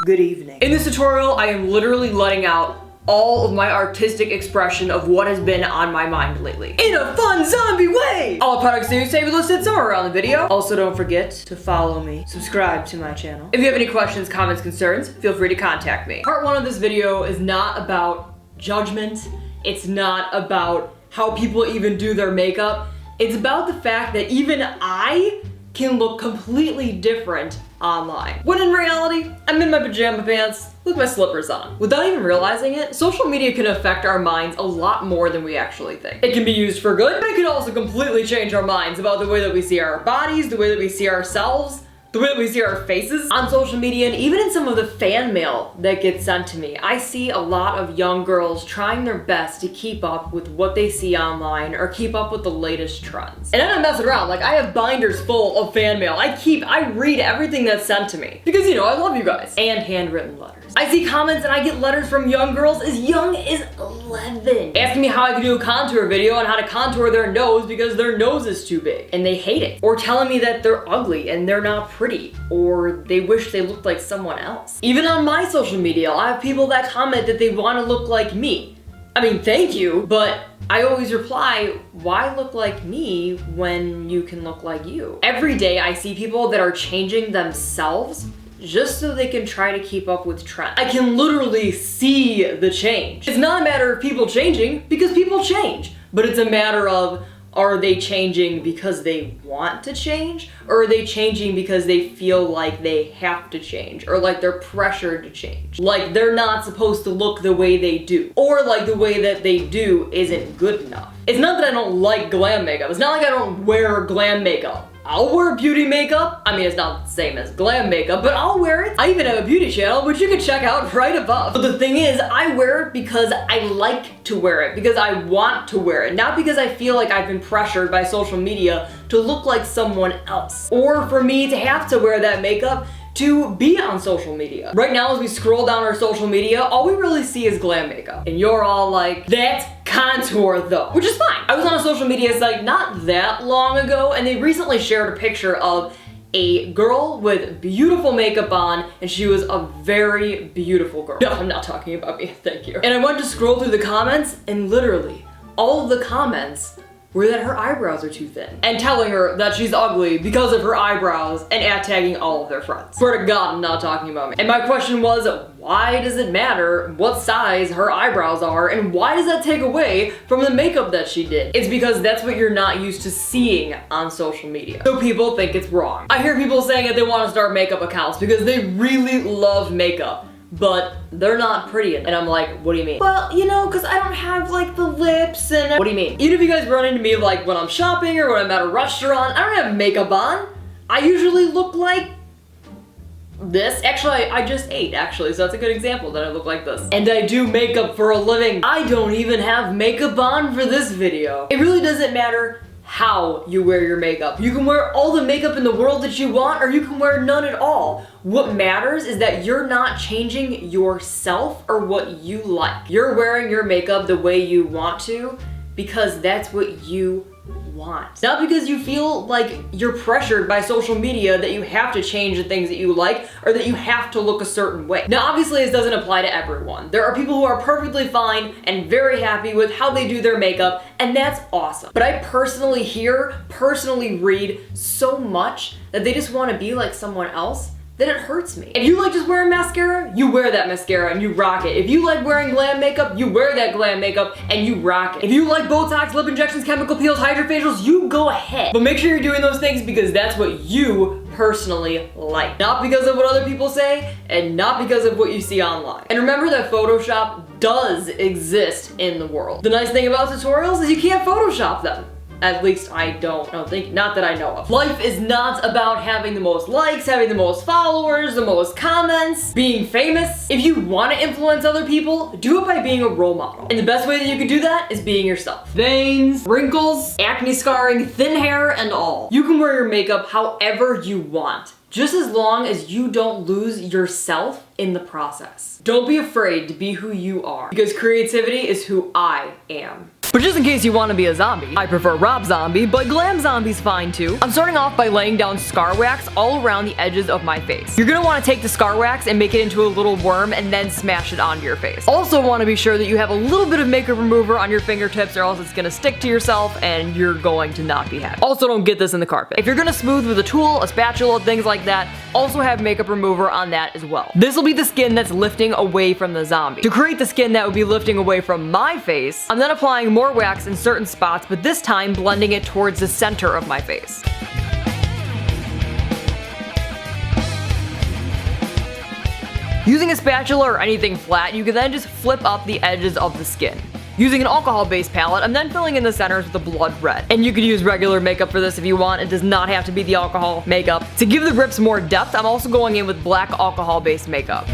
Good evening. In this tutorial, I am literally letting out all of my artistic expression of what has been on my mind lately. In a fun zombie way! All products used may be listed somewhere around the video. Also, don't forget to follow me, subscribe to my channel. If you have any questions, comments, concerns, feel free to contact me. Part 1 of this video is not about judgment. It's not about how people even do their makeup. It's about the fact that even I can look completely different online. When in reality, I'm in my pajama pants with my slippers on. Without even realizing it, social media can affect our minds a lot more than we actually think. It can be used for good, but it can also completely change our minds about the way that we see our bodies, the way that we see ourselves, the way that we see our faces on social media, and even in some of the fan mail that gets sent to me. I see a lot of young girls trying their best to keep up with what they see online or keep up with the latest trends. And I'm not messing around, like I have binders full of fan mail. I read everything that's sent to me because, you know, I love you guys. And handwritten letters. I see comments and I get letters from young girls as young as 11 asking me how I can do a contour video on how to contour their nose because their nose is too big and they hate it. Or telling me that they're ugly and they're not pretty, or they wish they looked like someone else. Even on my social media, I have people that comment that they want to look like me. I mean, thank you, but I always reply, why look like me when you can look like you? Every day I see people that are changing themselves just so they can try to keep up with trends. I can literally see the change. It's not a matter of people changing because people change, but it's a matter of, are they changing because they want to change? Or are they changing because they feel like they have to change? Or like they're pressured to change? Like they're not supposed to look the way they do. Or like the way that they do isn't good enough. It's not that I don't like glam makeup. It's not like I don't wear glam makeup. I'll wear beauty makeup. I mean, it's not the same as glam makeup, but I'll wear it. I even have a beauty channel, which you can check out right above. But the thing is, I wear it because I like to wear it, because I want to wear it, not because I feel like I've been pressured by social media to look like someone else, or for me to have to wear that makeup to be on social media. Right now, as we scroll down our social media, all we really see is glam makeup. And you're all like, that's contour though, which is fine. I was on a social media site not that long ago, and they recently shared a picture of a girl with beautiful makeup on, and she was a very beautiful girl. No, I'm not talking about me, thank you. And I went to scroll through the comments, and literally, all of the comments were that her eyebrows are too thin, and telling her that she's ugly because of her eyebrows, and tagging all of their friends. Swear to God, I'm not talking about me. And my question was, why does it matter what size her eyebrows are, and why does that take away from the makeup that she did? It's because that's what you're not used to seeing on social media. So people think it's wrong. I hear people saying that they want to start makeup accounts because they really love makeup, but they're not pretty. And I'm like, what do you mean? Well, you know, because I don't have like the lips and... What do you mean? Even if you guys run into me like when I'm shopping or when I'm at a restaurant, I don't have makeup on. I usually look like this. Actually, I just ate, actually, so that's a good example that I look like this. And I do makeup for a living. I don't even have makeup on for this video. It really doesn't matter how you wear your makeup. You can wear all the makeup in the world that you want, or you can wear none at all. What matters is that you're not changing yourself or what you like. You're wearing your makeup the way you want to because that's what you want. Not because you feel like you're pressured by social media that you have to change the things that you like or that you have to look a certain way. Now, obviously, this doesn't apply to everyone. There are people who are perfectly fine and very happy with how they do their makeup, and that's awesome. But I personally read so much that they just want to be like someone else that it hurts me. If you like just wearing mascara, you wear that mascara and you rock it. If you like wearing glam makeup, you wear that glam makeup and you rock it. If you like Botox, lip injections, chemical peels, hydrofacials, you go ahead. But make sure you're doing those things because that's what you personally like. Not because of what other people say and not because of what you see online. And remember that Photoshop does exist in the world. The nice thing about tutorials is you can't Photoshop them. At least I don't think, not that I know of. Life is not about having the most likes, having the most followers, the most comments, being famous. If you want to influence other people, do it by being a role model. And the best way that you can do that is being yourself. Veins, wrinkles, acne scarring, thin hair, and all. You can wear your makeup however you want, just as long as you don't lose yourself in the process. Don't be afraid to be who you are, because creativity is who I am. But just in case you want to be a zombie, I prefer Rob Zombie, but Glam Zombie's fine too. I'm starting off by laying down scar wax all around the edges of my face. You're gonna want to take the scar wax and make it into a little worm and then smash it onto your face. Also want to be sure that you have a little bit of makeup remover on your fingertips, or else it's gonna stick to yourself and you're going to not be happy. Also, don't get this in the carpet. If you're gonna smooth with a tool, a spatula, things like that, also have makeup remover on that as well. This will be the skin that's lifting away from the zombie. To create the skin that would be lifting away from my face, I'm then applying more wax in certain spots, but this time blending it towards the center of my face. Using a spatula or anything flat, you can then just flip up the edges of the skin. Using an alcohol-based palette, I'm then filling in the centers with a blood red. And you could use regular makeup for this if you want. It does not have to be the alcohol makeup. To give the rips more depth, I'm also going in with black alcohol-based makeup.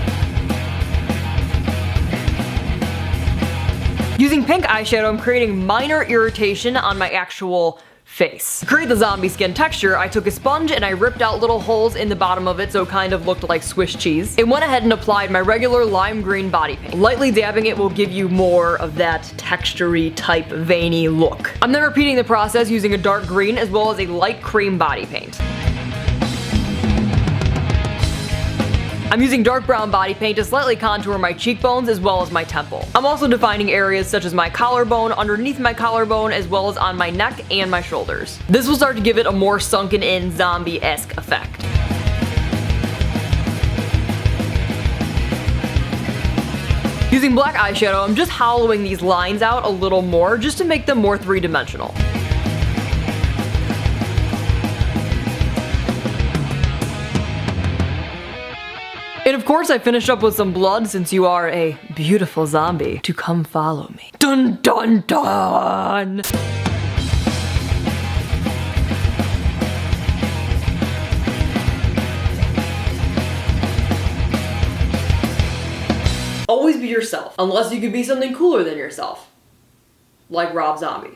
Using pink eyeshadow, I'm creating minor irritation on my actual face. To create the zombie skin texture, I took a sponge and I ripped out little holes in the bottom of it so it kind of looked like Swiss cheese. And went ahead and applied my regular lime green body paint. Lightly dabbing it will give you more of that textury type veiny look. I'm then repeating the process using a dark green as well as a light cream body paint. I'm using dark brown body paint to slightly contour my cheekbones as well as my temple. I'm also defining areas such as my collarbone, underneath my collarbone, as well as on my neck and my shoulders. This will start to give it a more sunken in zombie-esque effect. Using black eyeshadow, I'm just hollowing these lines out a little more just to make them more three-dimensional. And of course I finished up with some blood since you are a beautiful zombie to come follow me. Dun dun dun! Always be yourself, unless you could be something cooler than yourself. Like Rob Zombie.